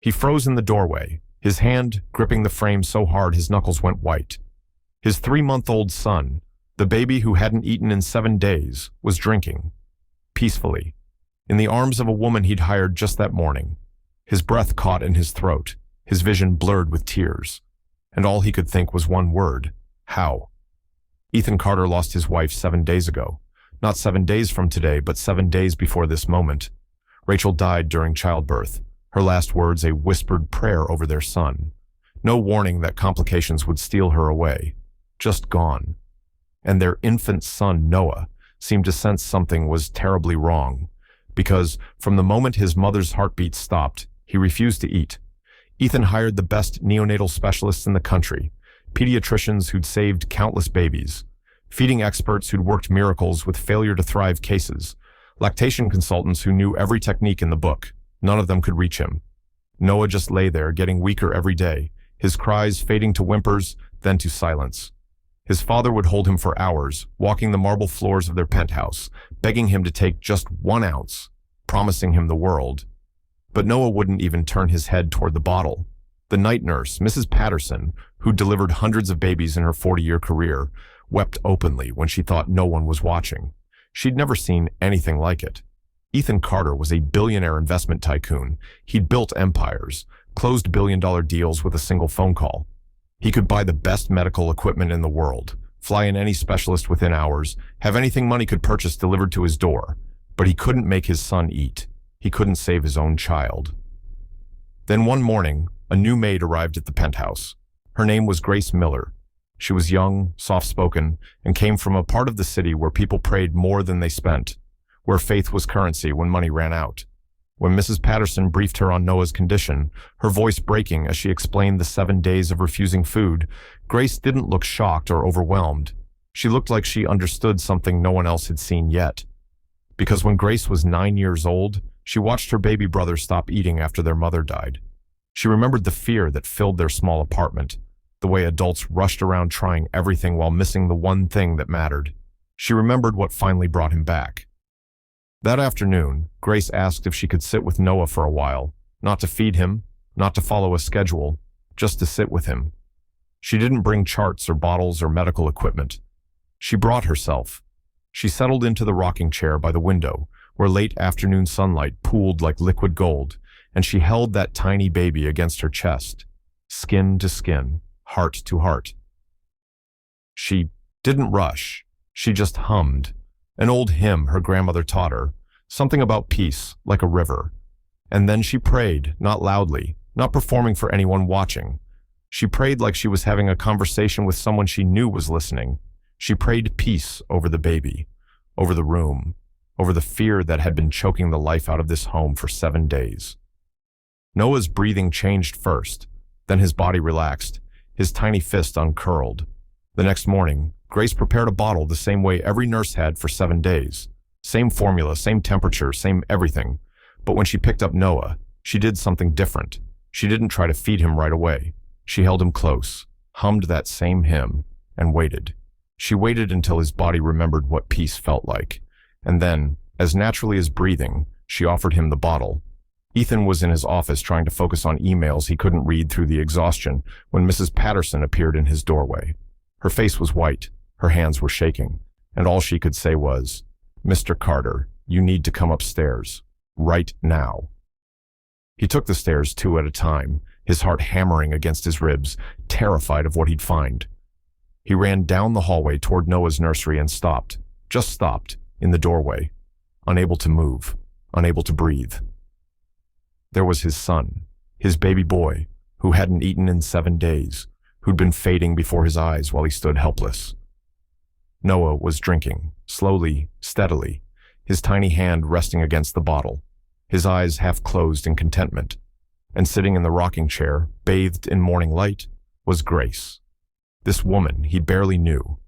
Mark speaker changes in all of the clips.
Speaker 1: He froze in the doorway, his hand gripping the frame so hard his knuckles went white. His 3-month-old son, the baby who hadn't eaten in 7 days, was drinking. Peacefully. In the arms of a woman he'd hired just that morning. His breath caught in his throat, his vision blurred with tears. And all he could think was one word: how? Ethan Carter lost his wife 7 days ago. Not 7 days from today, but 7 days before this moment. Rachel died during childbirth, her last words a whispered prayer over their son. No warning that complications would steal her away. Just gone. And their infant son, Noah, seemed to sense something was terribly wrong, because from the moment his mother's heartbeat stopped, he refused to eat. Ethan hired the best neonatal specialists in the country, pediatricians who'd saved countless babies, feeding experts who'd worked miracles with failure-to-thrive cases, lactation consultants who knew every technique in the book. None of them could reach him. Noah just lay there, getting weaker every day, his cries fading to whimpers, then to silence. His father would hold him for hours, walking the marble floors of their penthouse, begging him to take just 1 ounce, promising him the world. But Noah wouldn't even turn his head toward the bottle. The night nurse, Mrs. Patterson, who delivered hundreds of babies in her 40-year career, wept openly when she thought no one was watching. She'd never seen anything like it. Ethan Carter was a billionaire investment tycoon. He'd built empires, closed billion-dollar deals with a single phone call. He could buy the best medical equipment in the world, fly in any specialist within hours, have anything money could purchase delivered to his door. But he couldn't make his son eat. He couldn't save his own child. Then one morning, a new maid arrived at the penthouse. Her name was Grace Miller. She was young, soft-spoken, and came from a part of the city where people prayed more than they spent, where faith was currency when money ran out. When Mrs. Patterson briefed her on Noah's condition, her voice breaking as she explained the 7 days of refusing food, Grace didn't look shocked or overwhelmed. She looked like she understood something no one else had seen yet. Because when Grace was 9 years old, she watched her baby brother stop eating after their mother died. She remembered the fear that filled their small apartment, the way adults rushed around trying everything while missing the one thing that mattered. She remembered what finally brought him back. That afternoon, Grace asked if she could sit with Noah for a while, not to feed him, not to follow a schedule, just to sit with him. She didn't bring charts or bottles or medical equipment. She brought herself. She settled into the rocking chair by the window, where late afternoon sunlight pooled like liquid gold, and she held that tiny baby against her chest, skin to skin, heart to heart. She didn't rush. She just hummed. An old hymn her grandmother taught her, something about peace, like a river. And then she prayed, not loudly, not performing for anyone watching. She prayed like she was having a conversation with someone she knew was listening. She prayed peace over the baby, over the room, over the fear that had been choking the life out of this home for 7 days. Noah's breathing changed first, then his body relaxed, his tiny fist uncurled. The next morning, Grace prepared a bottle the same way every nurse had for 7 days. Same formula, same temperature, same everything. But when she picked up Noah, she did something different. She didn't try to feed him right away. She held him close, hummed that same hymn, and waited. She waited until his body remembered what peace felt like. And then, as naturally as breathing, she offered him the bottle. Ethan was in his office trying to focus on emails he couldn't read through the exhaustion when Mrs. Patterson appeared in his doorway. Her face was white, her hands were shaking, and all she could say was, "Mr. Carter, you need to come upstairs, right now." He took the stairs 2 at a time, his heart hammering against his ribs, terrified of what he'd find. He ran down the hallway toward Noah's nursery and stopped, just stopped, in the doorway, unable to move, unable to breathe. There was his son, his baby boy, who hadn't eaten in 7 days, who'd been fading before his eyes while he stood helpless. Noah was drinking, slowly, steadily, his tiny hand resting against the bottle, his eyes half closed in contentment. And sitting in the rocking chair, bathed in morning light, was Grace. This woman he barely knew.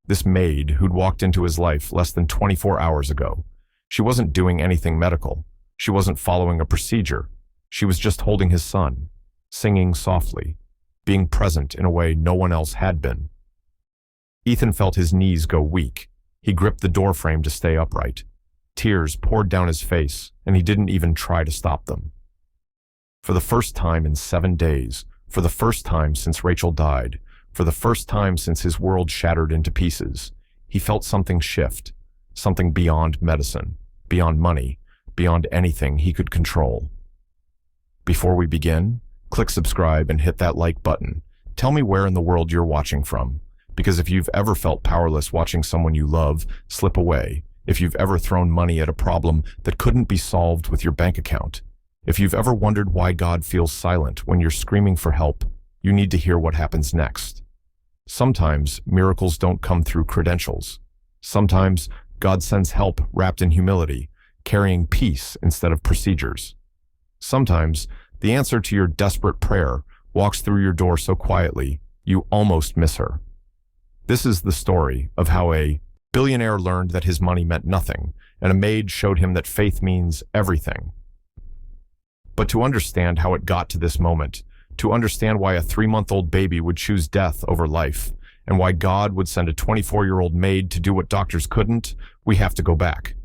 Speaker 1: This maid who'd walked into his life less than 24 hours ago. She wasn't doing anything medical. She wasn't following a procedure. She was just holding his son, singing softly, being present in a way no one else had been. Ethan felt his knees go weak. He gripped the doorframe to stay upright. Tears poured down his face, and he didn't even try to stop them. For the first time in 7 days, for the first time since Rachel died, for the first time since his world shattered into pieces, he felt something shift, something beyond medicine, beyond money, beyond anything he could control. Before we begin, click subscribe and hit that like button. Tell me where in the world you're watching from, because if you've ever felt powerless watching someone you love slip away, if you've ever thrown money at a problem that couldn't be solved with your bank account, if you've ever wondered why God feels silent when you're screaming for help, you need to hear what happens next. Sometimes miracles don't come through credentials. Sometimes God sends help wrapped in humility, carrying peace instead of procedures. Sometimes the answer to your desperate prayer walks through your door so quietly you almost miss her. This is the story of how a billionaire learned that his money meant nothing, and a maid showed him that faith means everything. But to understand how it got to this moment, to understand why a 3-month-old baby would choose death over life, and why God would send a 24-year-old maid to do what doctors couldn't, we have to go back.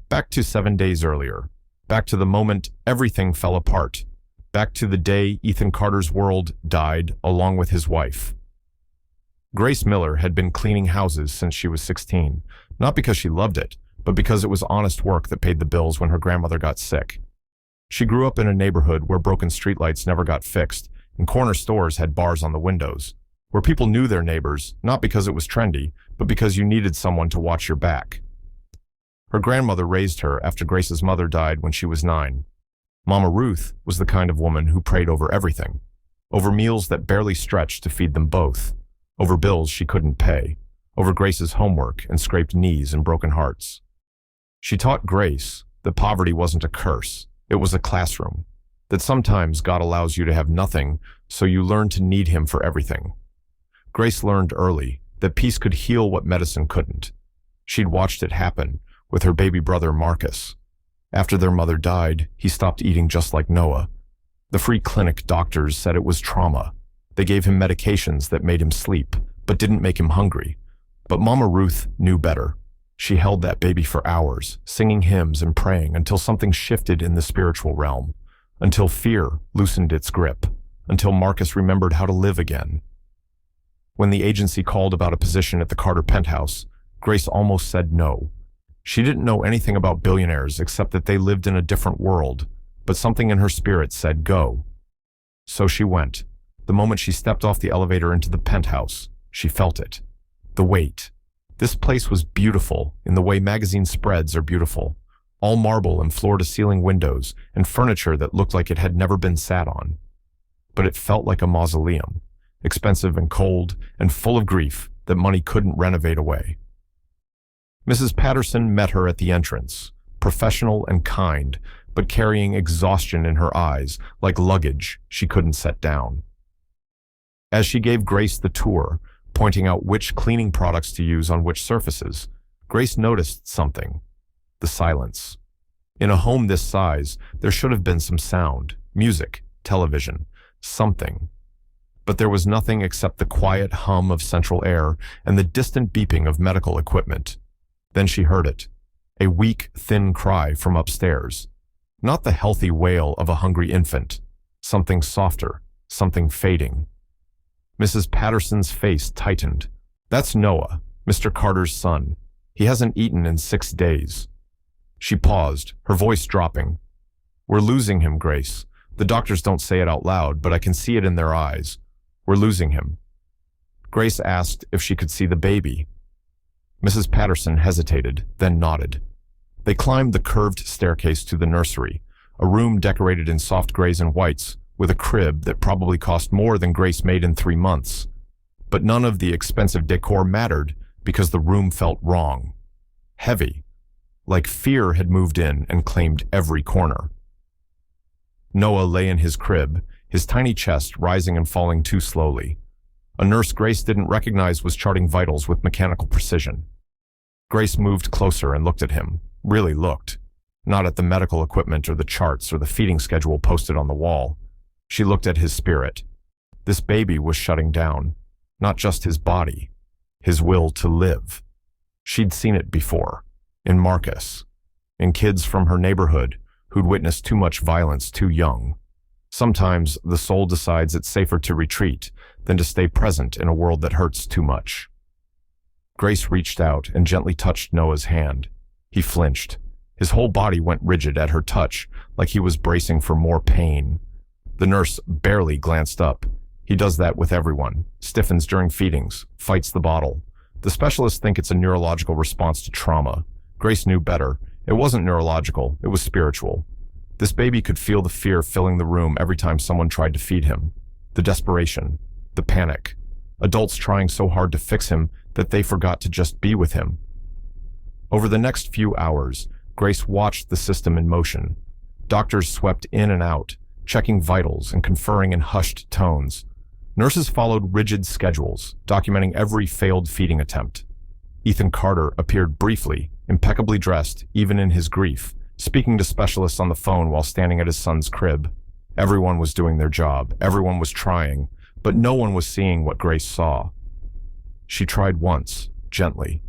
Speaker 1: Back to 7 days earlier. Back to the moment everything fell apart. Back to the day Ethan Carter's world died along with his wife. Grace Miller had been cleaning houses since she was 16, not because she loved it, but because it was honest work that paid the bills when her grandmother got sick. She grew up in a neighborhood where broken streetlights never got fixed, and corner stores had bars on the windows, where people knew their neighbors, not because it was trendy, but because you needed someone to watch your back. Her grandmother raised her after Grace's mother died when she was 9. Mama Ruth was the kind of woman who prayed over everything, over meals that barely stretched to feed them both, over bills she couldn't pay, over Grace's homework and scraped knees and broken hearts. She taught Grace that poverty wasn't a curse, it was a classroom, that sometimes God allows you to have nothing so you learn to need Him for everything. Grace learned early that peace could heal what medicine couldn't. She'd watched it happen with her baby brother Marcus. After their mother died, he stopped eating just like Noah. The free clinic doctors said it was trauma. They gave him medications that made him sleep, but didn't make him hungry. But Mama Ruth knew better. She held that baby for hours, singing hymns and praying until something shifted in the spiritual realm, until fear loosened its grip, until Marcus remembered how to live again. When the agency called about a position at the Carter penthouse, Grace almost said no. She didn't know anything about billionaires except that they lived in a different world, but something in her spirit said go. So she went. The moment she stepped off the elevator into the penthouse, she felt it. The weight. This place was beautiful in the way magazine spreads are beautiful. All marble and floor-to-ceiling windows and furniture that looked like it had never been sat on. But it felt like a mausoleum, expensive and cold and full of grief that money couldn't renovate away. Mrs. Patterson met her at the entrance, professional and kind, but carrying exhaustion in her eyes like luggage she couldn't set down. As she gave Grace the tour, pointing out which cleaning products to use on which surfaces, Grace noticed something: the silence. In a home this size, there should have been some sound, music, television, something. But there was nothing except the quiet hum of central air and the distant beeping of medical equipment. Then she heard it, a weak, thin cry from upstairs. Not the healthy wail of a hungry infant, something softer, something fading. Mrs. Patterson's face tightened. That's Noah, Mr. Carter's son. He hasn't eaten in 6 days. She paused, her voice dropping. We're losing him, Grace. The doctors don't say it out loud, but I can see it in their eyes. We're losing him. Grace asked if she could see the baby. Mrs. Patterson hesitated, then nodded. They climbed the curved staircase to the nursery, a room decorated in soft grays and whites, with a crib that probably cost more than Grace made in 3 months. But none of the expensive decor mattered because the room felt wrong. Heavy, like fear had moved in and claimed every corner. Noah lay in his crib, his tiny chest rising and falling too slowly. A nurse Grace didn't recognize was charting vitals with mechanical precision. Grace moved closer and looked at him, really looked, not at the medical equipment or the charts or the feeding schedule posted on the wall. She looked at his spirit. This baby was shutting down, not just his body, his will to live. She'd seen it before, in Marcus, in kids from her neighborhood who'd witnessed too much violence too young. Sometimes the soul decides it's safer to retreat than to stay present in a world that hurts too much. Grace reached out and gently touched Noah's hand. He flinched. His whole body went rigid at her touch, like he was bracing for more pain. The nurse barely glanced up. He does that with everyone, stiffens during feedings, fights the bottle. The specialists think it's a neurological response to trauma. Grace knew better. It wasn't neurological, it was spiritual. This baby could feel the fear filling the room every time someone tried to feed him. The desperation, the panic. Adults trying so hard to fix him that they forgot to just be with him. Over the next few hours, Grace watched the system in motion. Doctors swept in and out, checking vitals and conferring in hushed tones. Nurses followed rigid schedules, documenting every failed feeding attempt. Ethan Carter appeared briefly, impeccably dressed, even in his grief, speaking to specialists on the phone while standing at his son's crib. Everyone was doing their job, everyone was trying, but no one was seeing what Grace saw. She tried once, gently.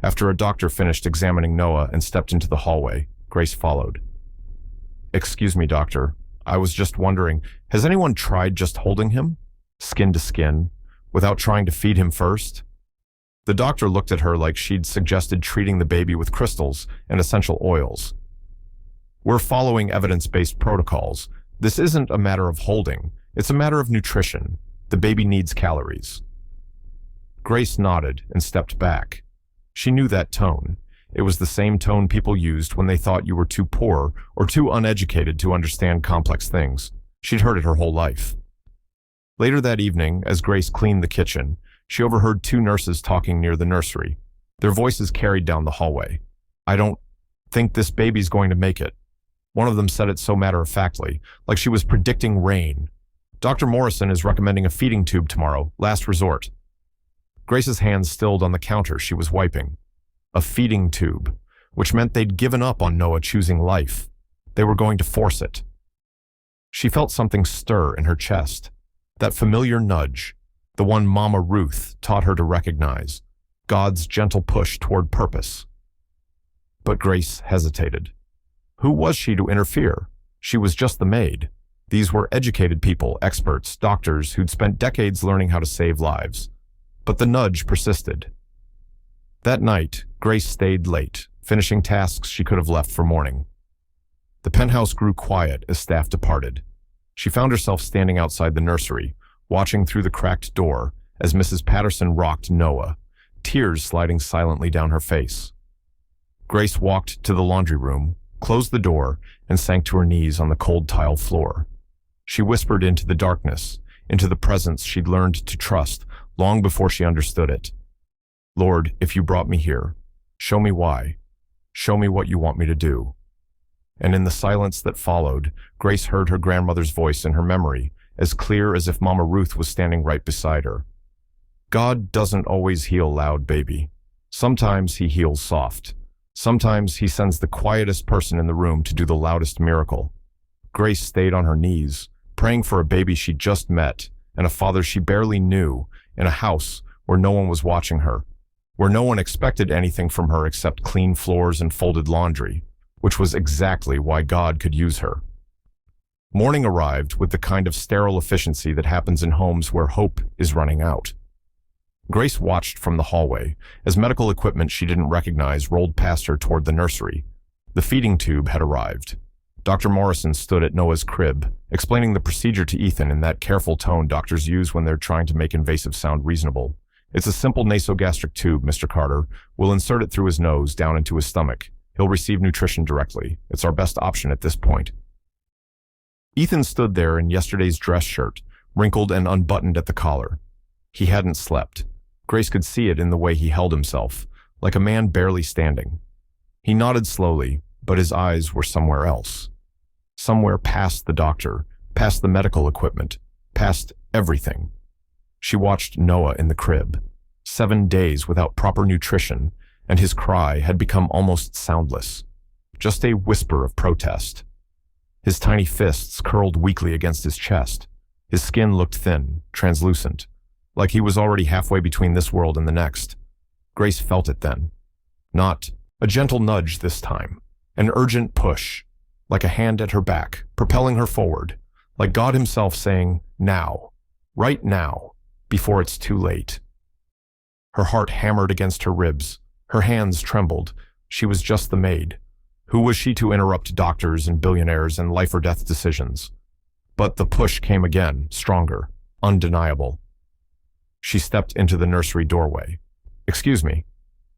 Speaker 1: After a doctor finished examining Noah and stepped into the hallway, Grace followed. "Excuse me, doctor. I was just wondering, has anyone tried just holding him? Skin to skin, without trying to feed him first?" The doctor looked at her like she'd suggested treating the baby with crystals and essential oils. "We're following evidence-based protocols. This isn't a matter of holding. It's a matter of nutrition. The baby needs calories." Grace nodded and stepped back. She knew that tone. It was the same tone people used when they thought you were too poor or too uneducated to understand complex things. She'd heard it her whole life. Later that evening, as Grace cleaned the kitchen, she overheard two nurses talking near the nursery. Their voices carried down the hallway. "I don't think this baby's going to make it." One of them said it so matter-of-factly, like she was predicting rain. "Dr. Morrison is recommending a feeding tube tomorrow, last resort." Grace's hands stilled on the counter she was wiping. A feeding tube, which meant they'd given up on Noah choosing life. They were going to force it. She felt something stir in her chest. That familiar nudge, the one Mama Ruth taught her to recognize. God's gentle push toward purpose. But Grace hesitated. Who was she to interfere? She was just the maid. These were educated people, experts, doctors who'd spent decades learning how to save lives. But the nudge persisted. That night, Grace stayed late, finishing tasks she could have left for morning. The penthouse grew quiet as staff departed. She found herself standing outside the nursery, watching through the cracked door as Mrs. Patterson rocked Noah, tears sliding silently down her face. Grace walked to the laundry room, closed the door, and sank to her knees on the cold tile floor. She whispered into the darkness, into the presence she'd learned to trust long before she understood it. "Lord, if you brought me here, show me why. Show me what you want me to do." And in the silence that followed, Grace heard her grandmother's voice in her memory, as clear as if Mama Ruth was standing right beside her. "God doesn't always heal loud, baby. Sometimes he heals soft. Sometimes he sends the quietest person in the room to do the loudest miracle." Grace stayed on her knees, praying for a baby she'd just met and a father she barely knew, in a house where no one was watching her, where no one expected anything from her except clean floors and folded laundry, which was exactly why God could use her. Morning arrived with the kind of sterile efficiency that happens in homes where hope is running out. Grace watched from the hallway as medical equipment she didn't recognize rolled past her toward the nursery. The feeding tube had arrived. Dr. Morrison stood at Noah's crib, explaining the procedure to Ethan in that careful tone doctors use when they're trying to make invasive sound reasonable. "It's a simple nasogastric tube, Mr. Carter. We'll insert it through his nose, down into his stomach. He'll receive nutrition directly. It's our best option at this point." Ethan stood there in yesterday's dress shirt, wrinkled and unbuttoned at the collar. He hadn't slept. Grace could see it in the way he held himself, like a man barely standing. He nodded slowly, but his eyes were somewhere else. Somewhere past the doctor, past the medical equipment, past everything. She watched Noah in the crib. 7 days without proper nutrition, and his cry had become almost soundless. Just a whisper of protest. His tiny fists curled weakly against his chest. His skin looked thin, translucent, like he was already halfway between this world and the next. Grace felt it then. Not a gentle nudge this time. An urgent push. like a hand at her back, propelling her forward, like God himself saying, now, right now, before it's too late. Her heart hammered against her ribs. Her hands trembled. She was just the maid. Who was she to interrupt doctors and billionaires and life-or-death decisions? But the push came again, stronger, undeniable. She stepped into the nursery doorway. "Excuse me."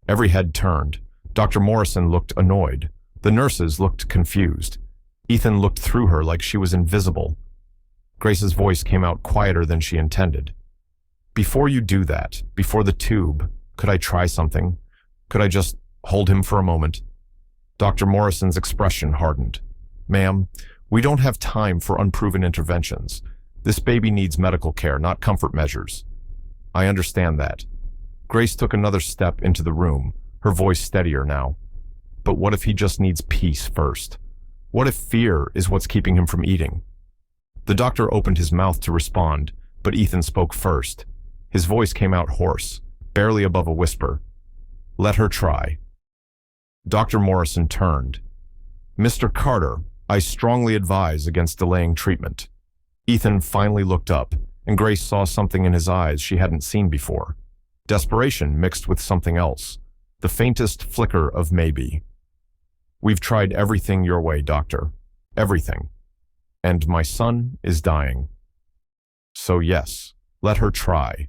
Speaker 1: Every head turned. Dr. Morrison looked annoyed. The nurses looked confused. Ethan looked through her like she was invisible. Grace's voice came out quieter than she intended. "Before you do that, before the tube, could I try something? Could I just hold him for a moment?" Dr. Morrison's expression hardened. "Ma'am, we don't have time for unproven interventions. This baby needs medical care, not comfort measures." "I understand that." Grace took another step into the room, her voice steadier now. "But what if he just needs peace first? What if fear is what's keeping him from eating?" The doctor opened his mouth to respond, but Ethan spoke first. His voice came out hoarse, barely above a whisper. "Let her try." Dr. Morrison turned. "Mr. Carter, I strongly advise against delaying treatment." Ethan finally looked up, and Grace saw something in his eyes she hadn't seen before. Desperation mixed with something else, the faintest flicker of maybe. "We've tried everything your way, doctor. Everything. And my son is dying. So yes, let her try."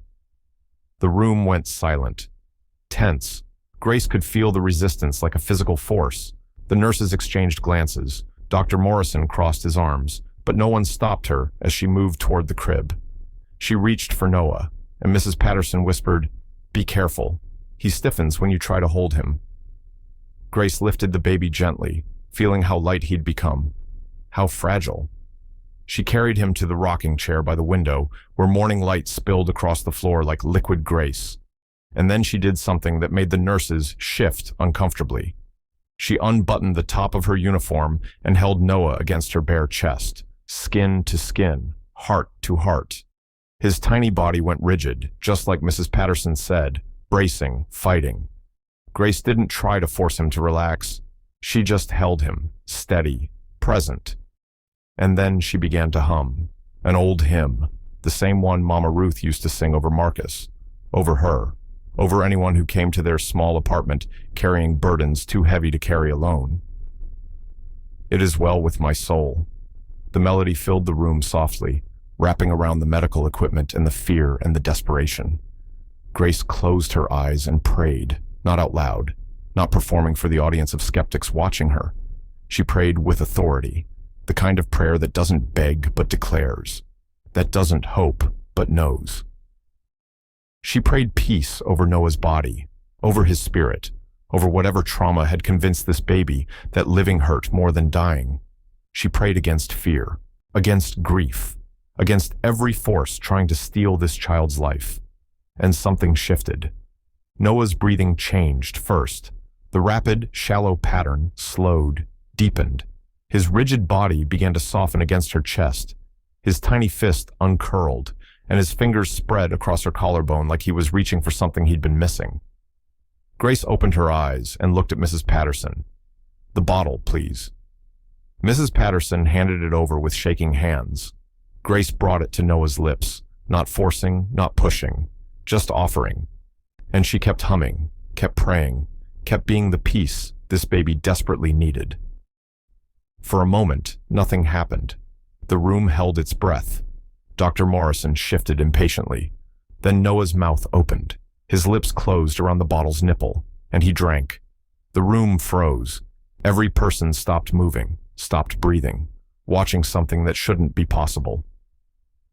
Speaker 1: The room went silent. Tense. Grace could feel the resistance like a physical force. The nurses exchanged glances. Dr. Morrison crossed his arms, but no one stopped her as she moved toward the crib. She reached for Noah, and Mrs. Patterson whispered, "Be careful. He stiffens when you try to hold him." Grace lifted the baby gently, feeling how light he'd become. How fragile. She carried him to the rocking chair by the window, where morning light spilled across the floor like liquid grace. And then she did something that made the nurses shift uncomfortably. She unbuttoned the top of her uniform and held Noah against her bare chest, skin to skin, heart to heart. His tiny body went rigid, just like Mrs. Patterson said, bracing, fighting. Grace didn't try to force him to relax. She just held him, steady, present. And then she began to hum, an old hymn, the same one Mama Ruth used to sing over Marcus, over her, over anyone who came to their small apartment carrying burdens too heavy to carry alone. "It is well with my soul." The melody filled the room softly, wrapping around the medical equipment and the fear and the desperation. Grace closed her eyes and prayed, not out loud, not performing for the audience of skeptics watching her. She prayed with authority, the kind of prayer that doesn't beg but declares, that doesn't hope but knows. She prayed peace over Noah's body, over his spirit, over whatever trauma had convinced this baby that living hurt more than dying. She prayed against fear, against grief, against every force trying to steal this child's life. And something shifted. Noah's breathing changed first. The rapid, shallow pattern slowed, deepened. His rigid body began to soften against her chest. His tiny fist uncurled, and his fingers spread across her collarbone like he was reaching for something he'd been missing. Grace opened her eyes and looked at Mrs. Patterson. "The bottle, please." Mrs. Patterson handed it over with shaking hands. Grace brought it to Noah's lips, not forcing, not pushing, just offering. And she kept humming, kept praying, kept being the peace this baby desperately needed. For a moment, nothing happened. The room held its breath. Dr. Morrison shifted impatiently. Then Noah's mouth opened. His lips closed around the bottle's nipple, and he drank. The room froze. Every person stopped moving, stopped breathing, watching something that shouldn't be possible.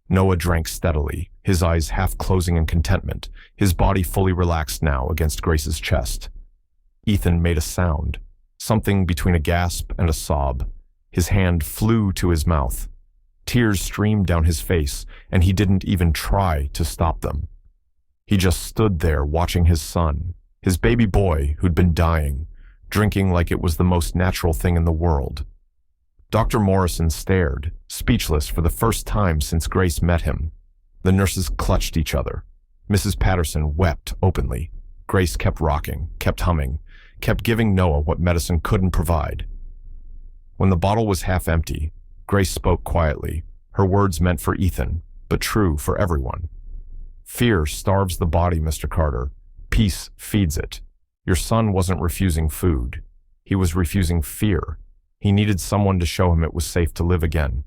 Speaker 1: Noah drank steadily, his eyes half closing in contentment, his body fully relaxed now against Grace's chest. Ethan made a sound, something between a gasp and a sob. His hand flew to his mouth. Tears streamed down his face, and he didn't even try to stop them. He just stood there watching his son, his baby boy who'd been dying, drinking like it was the most natural thing in the world. Dr. Morrison stared, speechless for the first time since Grace met him. The nurses clutched each other. Mrs. Patterson wept openly. Grace kept rocking, kept humming, kept giving Noah what medicine couldn't provide. When the bottle was half empty, Grace spoke quietly, her words meant for Ethan, but true for everyone. Fear starves the body, Mr. Carter. Peace feeds it. Your son wasn't refusing food. He was refusing fear. He needed someone to show him it was safe to live again.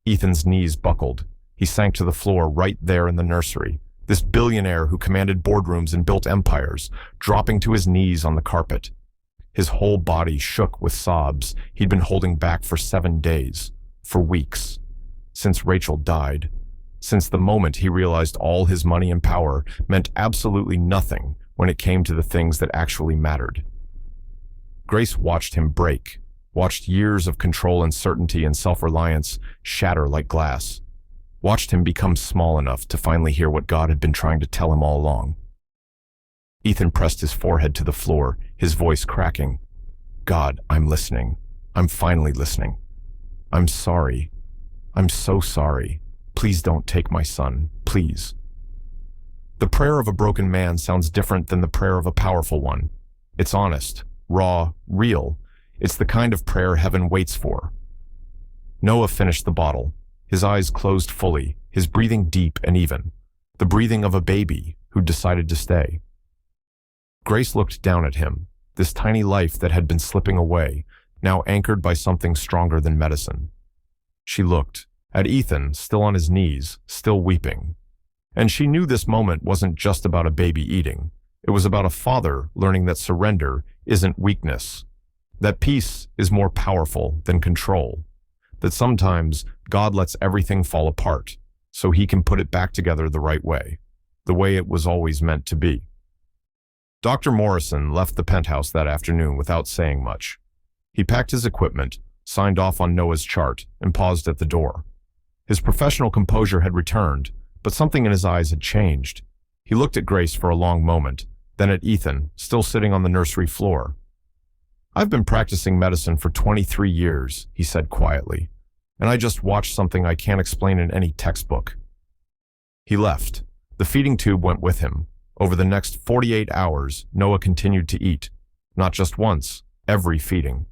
Speaker 1: Ethan's knees buckled. He sank to the floor right there in the nursery. This billionaire who commanded boardrooms and built empires, dropping to his knees on the carpet. His whole body shook with sobs he'd been holding back for 7 days, for weeks, since Rachel died, since the moment he realized all his money and power meant absolutely nothing when it came to the things that actually mattered. Grace watched him break, watched years of control and certainty and self-reliance shatter like glass, watched him become small enough to finally hear what God had been trying to tell him all along. Ethan pressed his forehead to the floor, his voice cracking. God, I'm listening. I'm finally listening. I'm sorry. I'm so sorry. Please don't take my son. Please. The prayer of a broken man sounds different than the prayer of a powerful one. It's honest, raw, real. It's the kind of prayer heaven waits for. Noah finished the bottle, his eyes closed fully, his breathing deep and even, the breathing of a baby who decided to stay. Grace looked down at him, this tiny life that had been slipping away, now anchored by something stronger than medicine. She looked at Ethan, still on his knees, still weeping. And she knew this moment wasn't just about a baby eating. It was about a father learning that surrender isn't weakness, that peace is more powerful than control, that sometimes God lets everything fall apart so he can put it back together the right way, the way it was always meant to be. Dr. Morrison left the penthouse that afternoon without saying much. He packed his equipment, signed off on Noah's chart, and paused at the door. His professional composure had returned, but something in his eyes had changed. He looked at Grace for a long moment, then at Ethan, still sitting on the nursery floor. I've been practicing medicine for 23 years, he said quietly, and I just watched something I can't explain in any textbook. He left. The feeding tube went with him. Over the next 48 hours, Noah continued to eat, not just once, every feeding.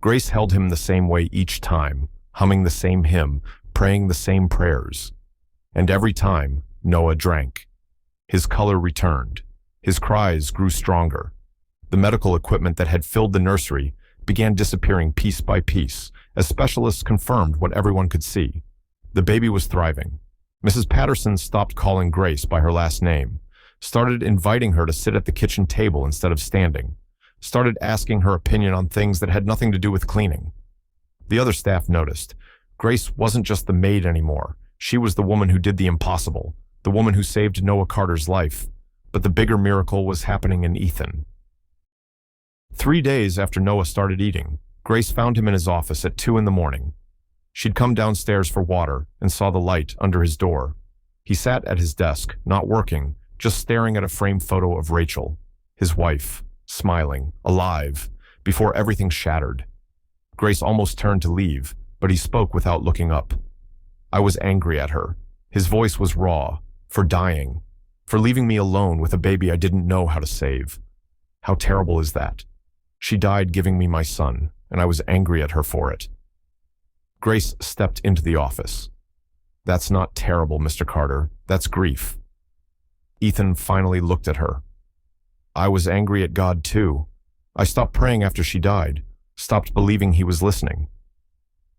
Speaker 1: Grace held him the same way each time, humming the same hymn, praying the same prayers. And every time, Noah drank. His color returned. His cries grew stronger. The medical equipment that had filled the nursery began disappearing piece by piece, as specialists confirmed what everyone could see. The baby was thriving. Mrs. Patterson stopped calling Grace by her last name, started inviting her to sit at the kitchen table instead of standing, started asking her opinion on things that had nothing to do with cleaning. The other staff noticed. Grace wasn't just the maid anymore. She was the woman who did the impossible, the woman who saved Noah Carter's life. But the bigger miracle was happening in Ethan. 3 days after Noah started eating, Grace found him in his office at 2 a.m. She'd come downstairs for water and saw the light under his door. He sat at his desk, not working, just staring at a framed photo of Rachel, his wife, smiling, alive, before everything shattered. Grace almost turned to leave, but he spoke without looking up. I was angry at her. His voice was raw, for dying, for leaving me alone with a baby I didn't know how to save. How terrible is that? She died giving me my son, and I was angry at her for it. Grace stepped into the office. That's not terrible, Mr. Carter. That's grief. Ethan finally looked at her. I was angry at God too. I stopped praying after she died, stopped believing he was listening.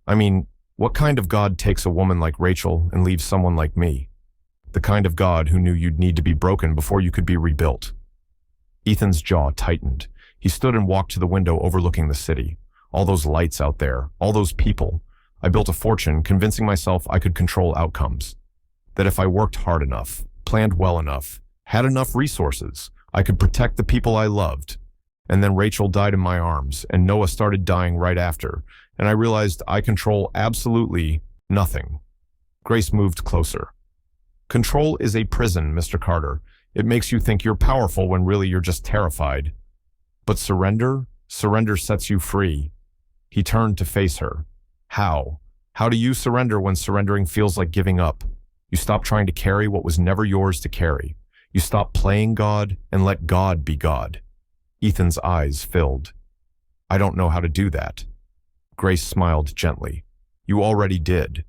Speaker 1: I mean, what kind of God takes a woman like Rachel and leaves someone like me? The kind of God who knew you'd need to be broken before you could be rebuilt. Ethan's jaw tightened. He stood and walked to the window overlooking the city. All those lights out there, all those people. I built a fortune convincing myself I could control outcomes. That if I worked hard enough, planned well enough, had enough resources, I could protect the people I loved. And then Rachel died in my arms, and Noah started dying right after, and I realized I control absolutely nothing. Grace moved closer. Control is a prison, Mr. Carter. It makes you think you're powerful when really you're just terrified. But surrender sets you free. He turned to face her. How? How do you surrender when surrendering feels like giving up? You stop trying to carry what was never yours to carry. You stop playing God and let God be God. Ethan's eyes filled. I don't know how to do that. Grace smiled gently. You already did.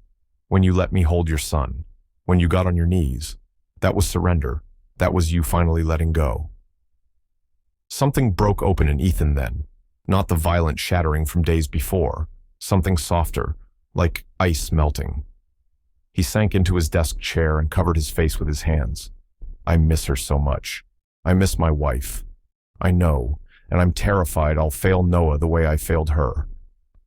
Speaker 1: When you let me hold your son. When you got on your knees. That was surrender. That was you finally letting go. Something broke open in Ethan then. Not the violent shattering from days before. Something softer, like ice melting. He sank into his desk chair and covered his face with his hands. I miss her so much. I miss my wife. I know, and I'm terrified I'll fail Noah the way I failed her.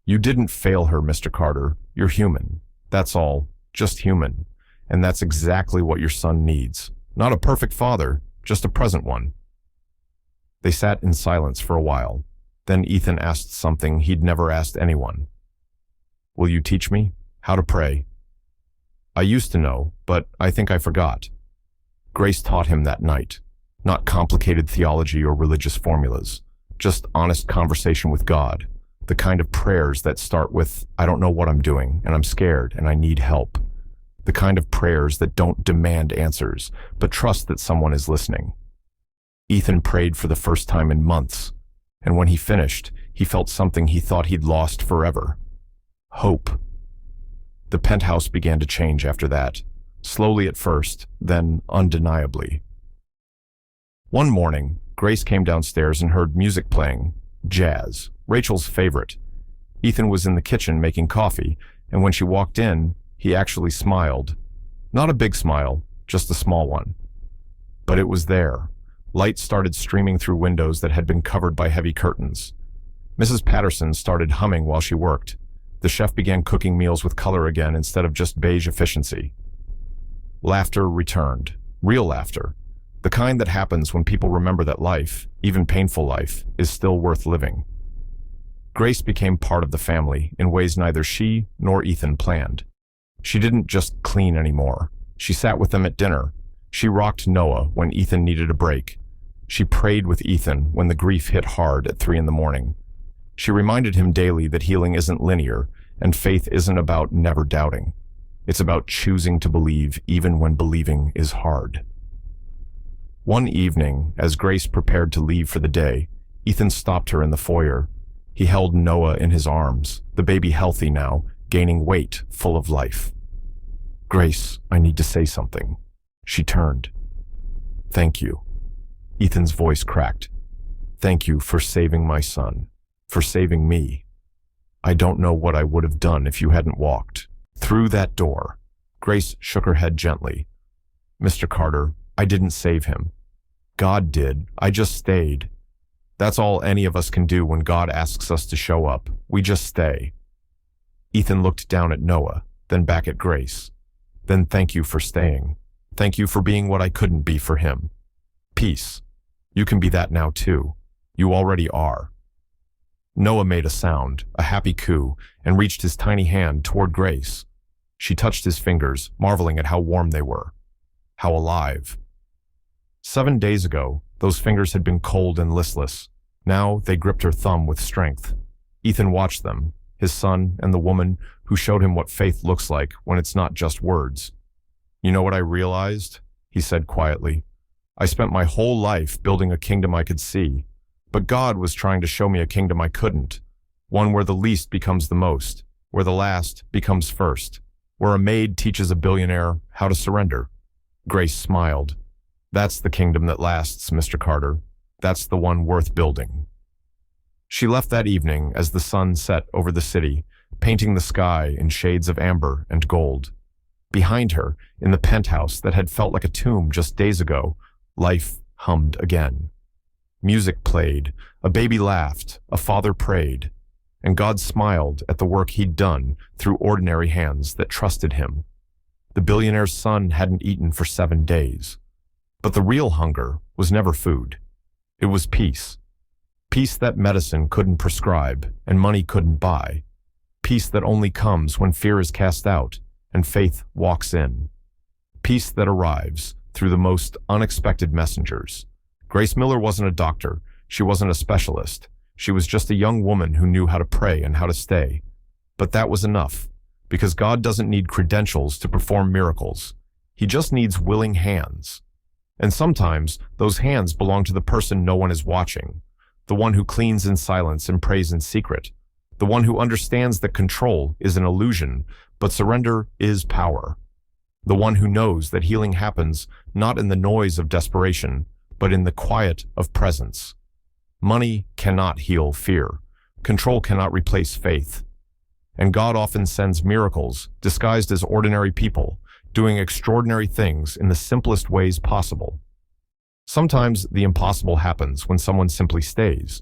Speaker 1: You didn't fail her, Mr. Carter. You're human. That's all. Just human. And that's exactly what your son needs. Not a perfect father, just a present one. They sat in silence for a while. Then Ethan asked something he'd never asked anyone. Will you teach me how to pray? I used to know, but I think I forgot. Grace taught him that night. Not complicated theology or religious formulas. Just honest conversation with God. The kind of prayers that start with, I don't know what I'm doing, and I'm scared, and I need help. The kind of prayers that don't demand answers, but trust that someone is listening. Ethan prayed for the first time in months, and when he finished, he felt something he thought he'd lost forever. Hope. The penthouse began to change after that, slowly at first, then undeniably. One morning, Grace came downstairs and heard music playing, jazz, Rachel's favorite. Ethan was in the kitchen making coffee, and when she walked in, he actually smiled. Not a big smile, just a small one. But it was there. Light started streaming through windows that had been covered by heavy curtains. Mrs. Patterson started humming while she worked. The chef began cooking meals with color again instead of just beige efficiency. Laughter returned. Real laughter. The kind that happens when people remember that life, even painful life, is still worth living. Grace became part of the family in ways neither she nor Ethan planned. She didn't just clean anymore. She sat with them at dinner. She rocked Noah when Ethan needed a break. She prayed with Ethan when the grief hit hard at 3 a.m. She reminded him daily that healing isn't linear, and faith isn't about never doubting. It's about choosing to believe even when believing is hard. One evening, as Grace prepared to leave for the day, Ethan stopped her in the foyer. He held Noah in his arms, the baby healthy now, gaining weight, full of life. Grace, I need to say something. She turned. Thank you. Ethan's voice cracked. Thank you for saving my son, for saving me. I don't know what I would have done if you hadn't walked through that door. Grace shook her head gently. Mr. Carter, I didn't save him. God did. I just stayed. That's all any of us can do when God asks us to show up. We just stay. Ethan looked down at Noah, then back at Grace. Then thank you for staying. Thank you for being what I couldn't be for him. Peace. You can be that now too. You already are. Noah made a sound, a happy coo, and reached his tiny hand toward Grace. She touched his fingers, marveling at how warm they were. How alive. 7 days ago, those fingers had been cold and listless. Now they gripped her thumb with strength. Ethan watched them, his son and the woman who showed him what faith looks like when it's not just words. You know what I realized? He said quietly. I spent my whole life building a kingdom I could see, but God was trying to show me a kingdom I couldn't. One where the least becomes the most, where the last becomes first, where a maid teaches a billionaire how to surrender. Grace smiled. That's the kingdom that lasts, Mr. Carter. That's the one worth building. She left that evening as the sun set over the city, painting the sky in shades of amber and gold. Behind her, in the penthouse that had felt like a tomb just days ago, life hummed again. Music played, a baby laughed, a father prayed, and God smiled at the work he'd done through ordinary hands that trusted him. The billionaire's son hadn't eaten for 7 days. But the real hunger was never food. It was peace. Peace that medicine couldn't prescribe and money couldn't buy. Peace that only comes when fear is cast out and faith walks in. Peace that arrives through the most unexpected messengers. Grace Miller wasn't a doctor. She wasn't a specialist. She was just a young woman who knew how to pray and how to stay. But that was enough, because God doesn't need credentials to perform miracles. He just needs willing hands. And sometimes those hands belong to the person no one is watching, the one who cleans in silence and prays in secret, the one who understands that control is an illusion, but surrender is power. The one who knows that healing happens not in the noise of desperation, but in the quiet of presence. Money cannot heal fear. Control cannot replace faith. And God often sends miracles disguised as ordinary people, doing extraordinary things in the simplest ways possible. Sometimes the impossible happens when someone simply stays,